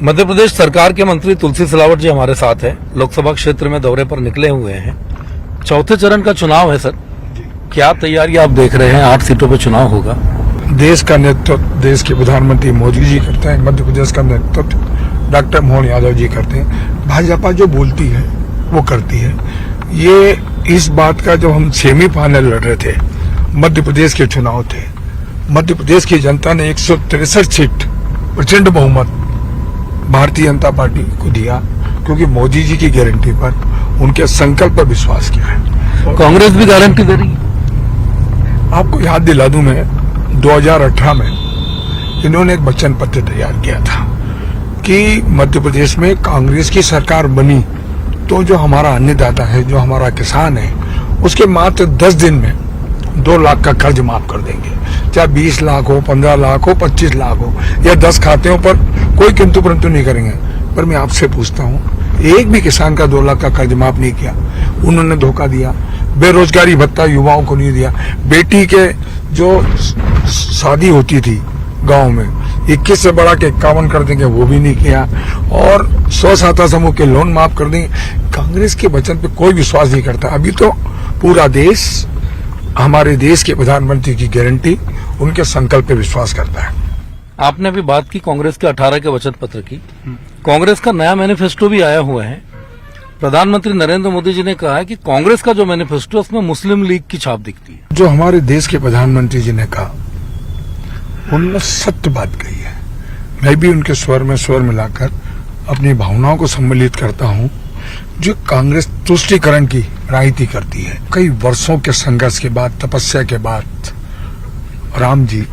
मध्य प्रदेश सरकार के मंत्री तुलसी सिलावट जी हमारे साथ हैं। लोकसभा क्षेत्र में दौरे पर निकले हुए हैं। चौथे चरण का चुनाव है सर, क्या तैयारी आप देख रहे हैं? 8 सीटों पर चुनाव होगा। देश का नेतृत्व देश के प्रधानमंत्री मोदी जी करते हैं। मध्य प्रदेश का नेतृत्व डॉक्टर मोहन यादव जी करते हैं। भाजपा जो बोलती है वो करती है। ये इस बात का जब हम सेमीफाइनल लड़ रहे थे, मध्य प्रदेश के चुनाव थे, मध्य प्रदेश की जनता ने 163 सीट प्रचंड बहुमत भारतीय जनता पार्टी को दिया, क्योंकि मोदी जी की गारंटी पर, उनके संकल्प पर विश्वास किया है। कांग्रेस भी गारंटी दे रही। आपको याद दिला दूं, मैं 2018 में इन्होंने एक वचन पत्र तैयार किया था कि मध्य प्रदेश में कांग्रेस की सरकार बनी तो जो हमारा अन्नदाता है, जो हमारा किसान है, उसके मात्र 10 दिन में 2 लाख का कर्ज माफ कर देंगे। चाहे 20 लाख हो, 15 लाख हो, 25 लाख हो, या 10 खातेों पर कोई किंतु परंतु नहीं करेंगे। पर मैं आपसे पूछता हूँ, एक भी किसान का 2 लाख का कर्ज माफ नहीं किया। उन्होंने धोखा दिया। बेरोजगारी भत्ता युवाओं को नहीं दिया। बेटी के जो शादी होती थी गांव में 21 से बढ़ा के 51 कर देंगे, वो भी नहीं किया। और स्व-सहायता समूह के लोन माफ कर देंगे। कांग्रेस के वचन पे कोई विश्वास नहीं करता। अभी तो पूरा देश हमारे देश के प्रधानमंत्री की गारंटी, उनके संकल्प पे विश्वास करता है। आपने अभी बात की कांग्रेस के 18 के वचन पत्र की। कांग्रेस का नया मैनिफेस्टो भी आया हुआ है। प्रधानमंत्री नरेंद्र मोदी जी ने कहा है कि कांग्रेस का जो मैनिफेस्टो है उसमें मुस्लिम लीग की छाप दिखती है। जो हमारे देश के प्रधानमंत्री जी ने कहा, उन्होंने सत्य बात कही है। मैं भी उनके स्वर में स्वर मिलाकर अपनी भावनाओं को सम्मिलित करता हूँ। जो कांग्रेस तुष्टीकरण की राजनीति करती है, कई वर्षों के संघर्ष के बाद, तपस्या के बाद राम जी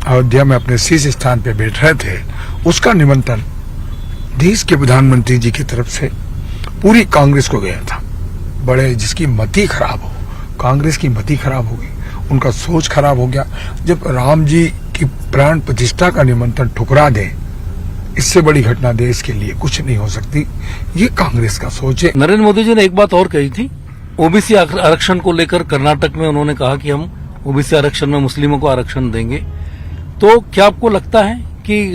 अयोध्या में अपने शीर्ष स्थान पे बैठ रहे थे, उसका निमंत्रण देश के प्रधानमंत्री जी की तरफ से पूरी कांग्रेस को गया था। बड़े जिसकी मति खराब हो, कांग्रेस की मति खराब हो गई, उनका सोच खराब हो गया। जब राम जी की प्राण प्रतिष्ठा का निमंत्रण ठुकरा दे, इससे बड़ी घटना देश के लिए कुछ नहीं हो सकती। ये कांग्रेस का सोच है। नरेंद्र मोदी जी ने एक बात और कही थी, ओबीसी आरक्षण को लेकर कर्नाटक में उन्होंने कहा कि हम ओबीसी आरक्षण में मुस्लिमों को आरक्षण देंगे। तो क्या आपको लगता है कि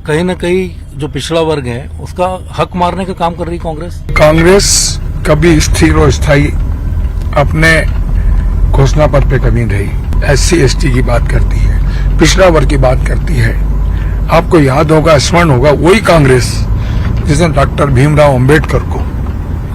कहीं न कहीं जो पिछड़ा वर्ग है उसका हक मारने का काम कर रही कांग्रेस? कांग्रेस कभी स्थिर और स्थायी अपने घोषणा पत्र पे कभी नहीं रही। SC/ST की बात करती है, पिछड़ा वर्ग की बात करती है। आपको याद होगा, स्मरण होगा, वही कांग्रेस जिसने डॉक्टर भीमराव अंबेडकर को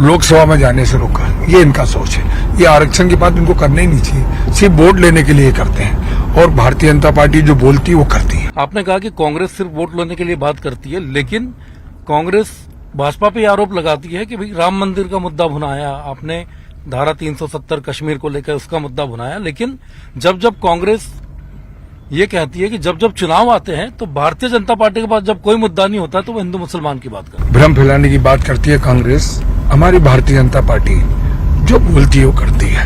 लोकसभा में जाने से रोका। ये इनका सोच है। ये आरक्षण की बात इनको करनी नहीं चाहिए, सिर्फ वोट लेने के लिए करते हैं। और भारतीय जनता पार्टी जो बोलती है वो करती है। आपने कहा कि कांग्रेस सिर्फ वोट लेने के लिए बात करती है, लेकिन कांग्रेस भाजपा पे आरोप लगाती है कि भाई राम मंदिर का मुद्दा भुनाया आपने, धारा 370 कश्मीर को लेकर उसका मुद्दा भुनाया। लेकिन जब जब कांग्रेस ये कहती है कि जब जब चुनाव आते हैं तो भारतीय जनता पार्टी के पास जब कोई मुद्दा नहीं होता तो वो हिंदू मुसलमान की बात करती है। भ्रम फैलाने की बात करती है कांग्रेस। हमारी भारतीय जनता पार्टी जो बोलती है वो करती है।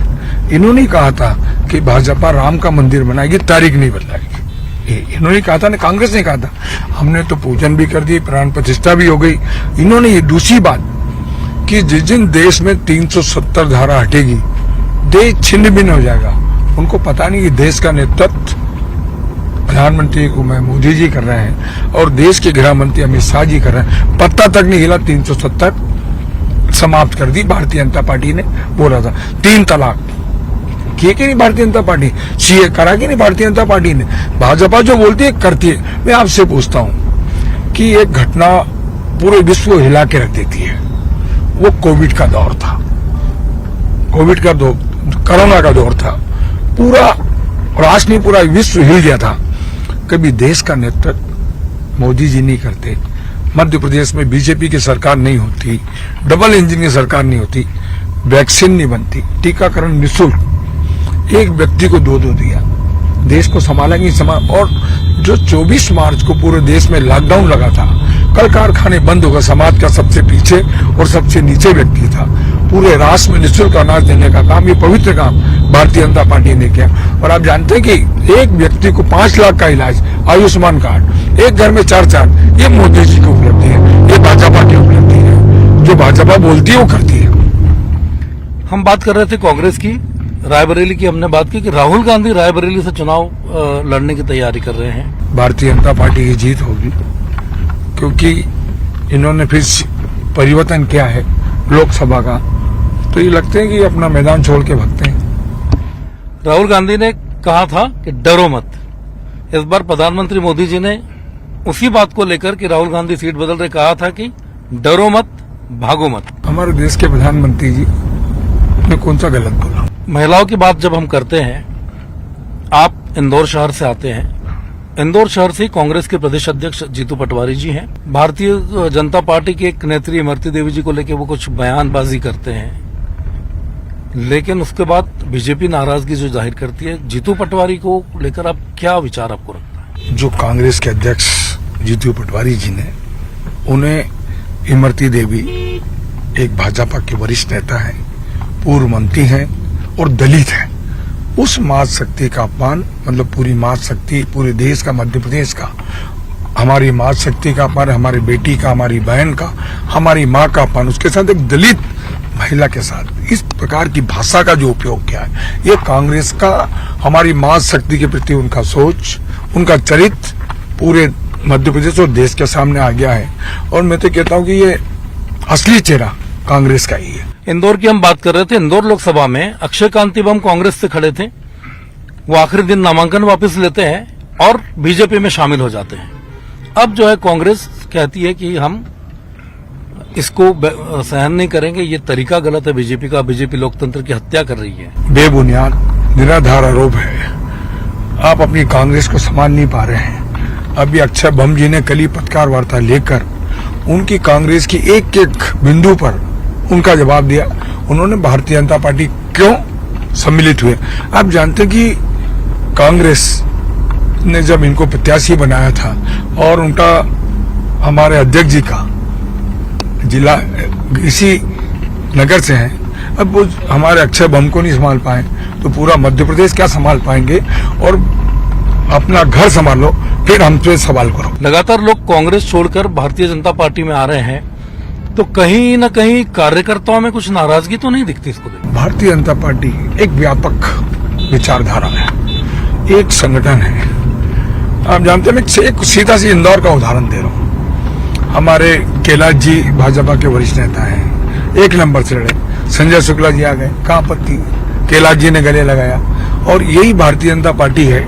इन्होंने कहा था कि भाजपा राम का मंदिर बनाएगी, तारीख नहीं बदलाएगी। इन्होंने कहा था ना, कांग्रेस ने कहा था। हमने तो पूजन भी कर दी, प्राण प्रतिष्ठा भी हो गई। इन्होंने ये दूसरी बात कि जिस दिन देश में 370 धारा हटेगी, देश छिन्न भिन्न हो जाएगा। उनको पता नहीं कि देश का नेतृत्व प्रधानमंत्री को मैं मोदी जी कर रहे हैं और देश के गृह मंत्री अमित शाह जी कर रहे हैं। पत्ता तक नहीं हिला, 370 समाप्त कर दी भारतीय जनता पार्टी ने। बोला था 3 तलाक किए कि नहीं भारतीय जनता पार्टी, CA करा कि नहीं भारतीय जनता पार्टी ने। भाजपा जो बोलती है करती है। मैं आपसे पूछता हूं कि एक घटना पूरे विश्व को हिला के रख देती है, वो कोविड का दौर था। कोविड का दौर, कोरोना का दौर था। पूरा राष्ट्र नहीं, पूरा विश्व हिल गया था। कभी देश का नेतृत्व मोदी जी नहीं करते। मध्य प्रदेश में बीजेपी की सरकार नहीं होती, डबल इंजन की सरकार नहीं होती, वैक्सीन नहीं बनती, टीकाकरण निःशुल्क, एक व्यक्ति को 2 दिया, देश को संभाला नहीं संभाला। और जो 24 मार्च को पूरे देश में लॉकडाउन लगा था, कल कारखाने बंद हो गए, समाज का सबसे पीछे और सबसे नीचे व्यक्ति था। पूरे राष्ट्र में निःशुल्क अनाज देने का काम, ये पवित्र काम भारतीय जनता पार्टी ने किया। और आप जानते हैं कि एक व्यक्ति को 5 लाख का इलाज, आयुष्मान कार्ड, एक घर में 4-4, ये मोदी जी की उपलब्धि है, ये भाजपा की उपलब्धि है। जो भाजपा बोलती है वो करती है। हम बात कर रहे थे कांग्रेस की, रायबरेली की हमने बात की कि राहुल गांधी रायबरेली से चुनाव लड़ने की तैयारी कर रहे हैं। भारतीय जनता पार्टी की जीत होगी, क्योंकि इन्होंने फिर परिवर्तन किया है लोकसभा का, तो ये लगते हैं कि अपना मैदान छोड़ के भागते हैं। राहुल गांधी ने कहा था कि डरो मत। इस बार प्रधानमंत्री मोदी जी ने उसी बात को लेकर कि राहुल गांधी सीट बदल रहे कहा था कि डरो मत, भागो मत। हमारे देश के प्रधानमंत्री जी ने कौन सा गलत बोला? महिलाओं की बात जब हम करते हैं, आप इंदौर शहर से आते हैं। इंदौर शहर से कांग्रेस के प्रदेश अध्यक्ष जीतू पटवारी जी हैं। भारतीय जनता पार्टी के एक नेत्री इमरती देवी जी को लेकर वो कुछ बयानबाजी करते हैं, लेकिन उसके बाद बीजेपी नाराजगी जो जाहिर करती है, जीतू पटवारी को लेकर आप क्या विचार आपको रखता है? जो कांग्रेस के अध्यक्ष जीतू पटवारी जी ने, उन्हें इमरती देवी एक भाजपा के वरिष्ठ नेता हैं, पूर्व मंत्री हैं और दलित हैं, उस मात शक्ति का अपमान, मतलब पूरी मात शक्ति, पूरे देश का, मध्य प्रदेश का, हमारी मात शक्ति का अपमान, हमारी बेटी का, हमारी बहन का, हमारी माँ का अपमान, उसके साथ एक दलित महिला के साथ इस प्रकार की भाषा का जो उपयोग किया है, ये कांग्रेस का, हमारी मात शक्ति के प्रति उनका सोच, उनका चरित्र पूरे मध्य प्रदेश और देश के सामने आ गया है। और मैं तो कहता हूँ कि ये असली चेहरा कांग्रेस का ही है। इंदौर की हम बात कर रहे थे। इंदौर लोकसभा में अक्षय कांति बम कांग्रेस से खड़े थे, वो आखिरी दिन नामांकन वापस लेते हैं और बीजेपी में शामिल हो जाते हैं। अब जो है कांग्रेस कहती है कि हम इसको सहन नहीं करेंगे, ये तरीका गलत है बीजेपी का, बीजेपी लोकतंत्र की हत्या कर रही है। बेबुनियाद निराधार आरोप है। आप अपनी कांग्रेस को संभाल नहीं पा रहे हैं। अभी अक्षय बम जी ने कल ही पत्रकार वार्ता लेकर उनकी कांग्रेस की एक एक बिंदु पर उनका जवाब दिया। उन्होंने भारतीय जनता पार्टी क्यों सम्मिलित हुए। आप जानते कि कांग्रेस ने जब इनको प्रत्याशी बनाया था और उनका, हमारे अध्यक्ष जी का जिला इसी नगर से है, अब वो हमारे अक्षय बम को नहीं संभाल पाए तो पूरा मध्य प्रदेश क्या संभाल पाएंगे? और अपना घर संभालो, फिर हमसे सवाल करो। लगातार लोग कांग्रेस छोड़कर भारतीय जनता पार्टी में आ रहे हैं, तो कहीं न कहीं कार्यकर्ताओं में कुछ नाराजगी तो नहीं दिखती इसको देख? भारतीय जनता पार्टी एक व्यापक विचारधारा है, एक संगठन है। आप जानते हैं, मैं एक सीधा सी इंदौर का उदाहरण दे रहा हूँ। हमारे कैलाश जी भाजपा के वरिष्ठ नेता हैं, एक नंबर से लड़े, संजय शुक्ला जी आ गए, कहाँ पत्ती कैलाश जी ने गले लगाया। और यही भारतीय जनता पार्टी है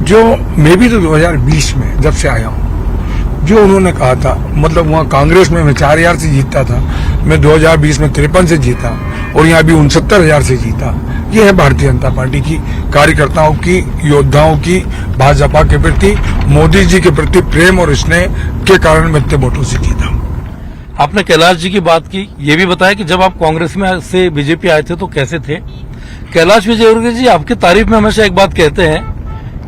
जो मैं भी तो 2020 में जब से आया हूँ, जो उन्होंने कहा था, मतलब वहाँ कांग्रेस में मैं 4000 से जीतता था, मैं 2020 में 53 से जीता और यहाँ भी 69,000 से जीता। ये है भारतीय जनता पार्टी की कार्यकर्ताओं की, योद्धाओं की, भाजपा के प्रति, मोदी जी के प्रति प्रेम और स्नेह के कारण मैं इतने वोटों से जीता। आपने कैलाश जी की बात की, ये भी बताया कि जब आप कांग्रेस में से बीजेपी आए थे तो कैसे थे। कैलाश विजयवर्गीय जी आपकी तारीफ में हमेशा एक बात कहते हैं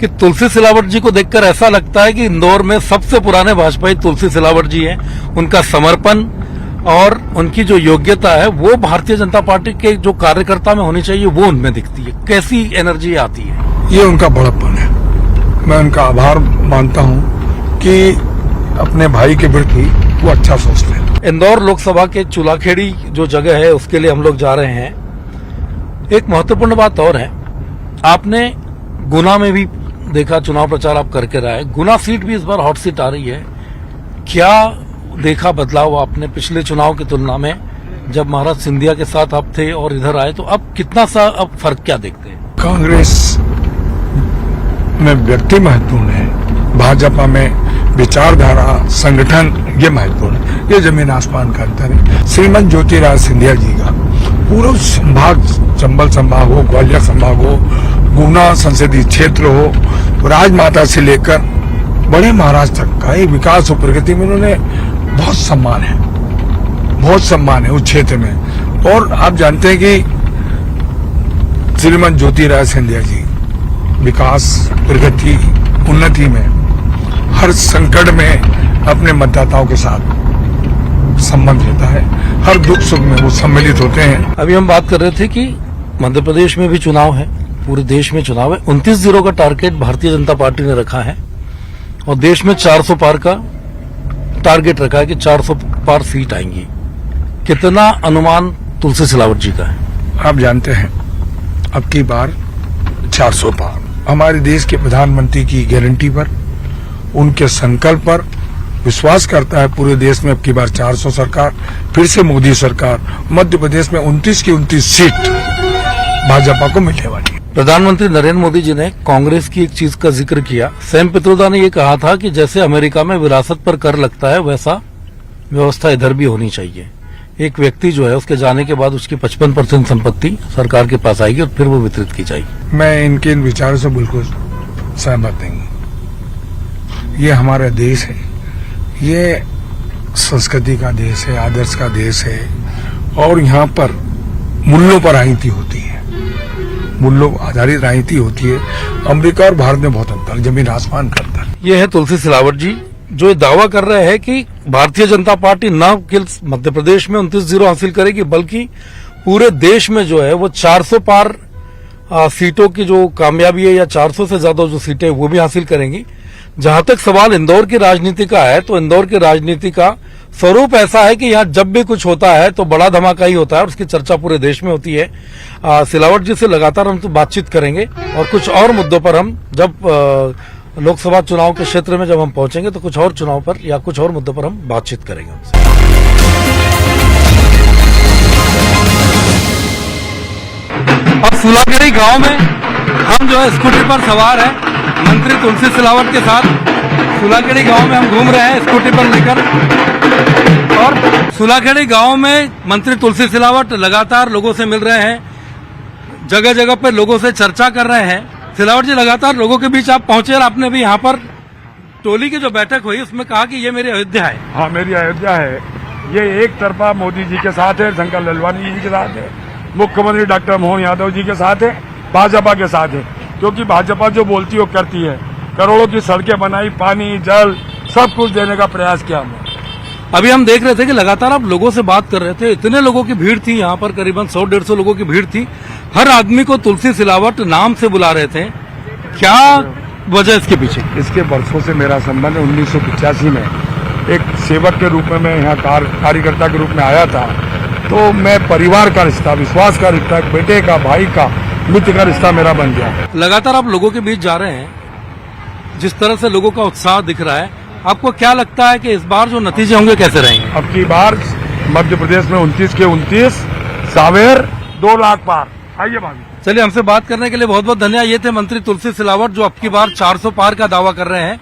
कि तुलसी सिलावट जी को देखकर ऐसा लगता है कि इंदौर में सबसे पुराने भाजपाई तुलसी सिलावट जी हैं। उनका समर्पण और उनकी जो योग्यता है वो भारतीय जनता पार्टी के जो कार्यकर्ता में होनी चाहिए वो उनमें दिखती है। कैसी एनर्जी आती है? ये उनका बड़प्पन है। मैं उनका आभार मानता हूँ कि अपने भाई के प्रति वो अच्छा सोचते हैं। इंदौर लोकसभा के चूलाखेड़ी जो जगह है उसके लिए हम लोग जा रहे हैं। एक महत्वपूर्ण बात और है, आपने गुना में भी देखा, चुनाव प्रचार आप करके रहे, गुना सीट भी इस बार हॉट सीट आ रही है। क्या देखा बदलाव आपने पिछले चुनाव की तुलना में? जब महाराज सिंधिया के साथ आप थे और इधर आए तो अब कितना सा अब फर्क क्या देखते हैं? कांग्रेस में व्यक्ति महत्वपूर्ण है, भाजपा में विचारधारा, संगठन ये महत्वपूर्ण है। ये जमीन आसमान का अंतर है। श्रीमती ज्योतिराज सिंधिया जी का पूरा संभाग, चंबल संभाग हो, ग्वालियर संभाग हो, गुना संसदीय क्षेत्र हो, राजमाता से लेकर बड़े महाराष्ट्र तक का एक विकास और प्रगति में उन्होंने बहुत सम्मान है, बहुत सम्मान है उस क्षेत्र में। और आप जानते हैं कि श्रीमती ज्योतिराज सिंधिया जी विकास, प्रगति, उन्नति में, हर संकट में अपने मतदाताओं के साथ संबंध रहता है, हर दुख सुख में वो सम्मिलित होते हैं। अभी हम बात कर रहे थे कि मध्य प्रदेश में भी चुनाव है, पूरे देश में चुनाव है। 29 जिलों का टारगेट भारतीय जनता पार्टी ने रखा है और देश में 400 पार का टारगेट रखा है कि 400 पार सीट आएंगी। कितना अनुमान तुलसी सिलावट जी का है? आप जानते हैं अब की बार 400 पार हमारे देश के प्रधानमंत्री की गारंटी पर, उनके संकल्प पर विश्वास करता है पूरे देश में अब की बार 400 सरकार, फिर से मोदी सरकार, मध्य प्रदेश में 29 की 29 सीट भाजपा को मिलने वाली है। प्रधानमंत्री नरेंद्र मोदी जी ने कांग्रेस की एक चीज का जिक्र किया। सैम पित्रोदा ने ये कहा था कि जैसे अमेरिका में विरासत पर कर लगता है वैसा व्यवस्था इधर भी होनी चाहिए। एक व्यक्ति जो है उसके जाने के बाद उसकी 55% संपत्ति सरकार के पास आएगी और फिर वो वितरित की जाएगी। मैं इनके इन विचारों से बिल्कुल सहमत नहीं हूं। ये हमारा देश है, ये संस्कृति का देश है, आदर्श का देश है और यहाँ पर मूल्यों पर राजनीति होती है, मूल्यों आधारित राजनीति होती है। अमेरिका और भारत में बहुत अंतर, जमीन आसमान का अंतर। ये है तुलसी सिलावट जी, जो ये दावा कर रहे हैं कि भारतीय जनता पार्टी न केवल मध्य प्रदेश में 29-0 हासिल करेगी बल्कि पूरे देश में जो है वो 400 पार सीटों की जो कामयाबी है या 400 से ज्यादा जो सीटें वो भी हासिल करेंगी। जहां तक सवाल इंदौर की राजनीति का है तो इंदौर की राजनीति का स्वरूप ऐसा है कि यहाँ जब भी कुछ होता है तो बड़ा धमाका ही होता है और उसकी चर्चा पूरे देश में होती है। सिलावट जी से लगातार हम तो बातचीत करेंगे और कुछ और मुद्दों पर हम जब लोकसभा चुनाव के क्षेत्र में जब हम पहुंचेंगे तो कुछ और चुनाव पर या कुछ और मुद्दों पर हम बातचीत करेंगे उनसे। अब सुलाखेड़ी गांव में हम जो है स्कूटी पर सवार है मंत्री तुलसी सिलावट के साथ। सुलाखेड़ी गांव में हम घूम रहे हैं स्कूटी पर लेकर और सुलाखेड़ी गांव में मंत्री तुलसी सिलावट लगातार लोगों से मिल रहे हैं, जगह जगह पर लोगों से चर्चा कर रहे हैं। सिलावट जी, लगातार लोगों के बीच आप पहुंचे और आपने भी यहाँ पर टोली की जो बैठक हुई उसमें कहा कि ये मेरी अयोध्या है। हाँ, मेरी अयोध्या है। ये एक तरफा मोदी जी के साथ है, शंकर लालवानी जी के साथ है, मुख्यमंत्री डॉक्टर मोहन यादव जी के साथ है, भाजपा के साथ है। क्योंकि भाजपा जो बोलती है वो करती है। करोड़ों की सड़कें बनाई, पानी जल सब कुछ देने का प्रयास किया हमने। अभी हम देख रहे थे कि लगातार आप लोगों से बात कर रहे थे, इतने लोगों की भीड़ थी यहाँ पर, करीबन 100-150 लोगों की भीड़ थी। हर आदमी को तुलसी सिलावट नाम से बुला रहे थे, क्या वजह इसके पीछे? इसके वर्षों से मेरा संबंध 1985 में एक सेवक के रूप में मैं यहाँ कार्यकर्ता के रूप में आया था। तो मैं परिवार का रिश्ता, विश्वास का रिश्ता, बेटे का, भाई का, मित्र का रिश्ता मेरा बन गया। लगातार आप लोगों के बीच जा रहे हैं, जिस तरह से लोगों का उत्साह दिख रहा है, आपको क्या लगता है कि इस बार जो नतीजे होंगे कैसे रहेंगे? अब की बार मध्य प्रदेश में 29 के 29 सावेर 2 लाख पार। आइए भाभी। चलिए, हमसे बात करने के लिए बहुत बहुत धन्यवाद। ये थे मंत्री तुलसी सिलावट जो अब की बार 400 पार का दावा कर रहे हैं।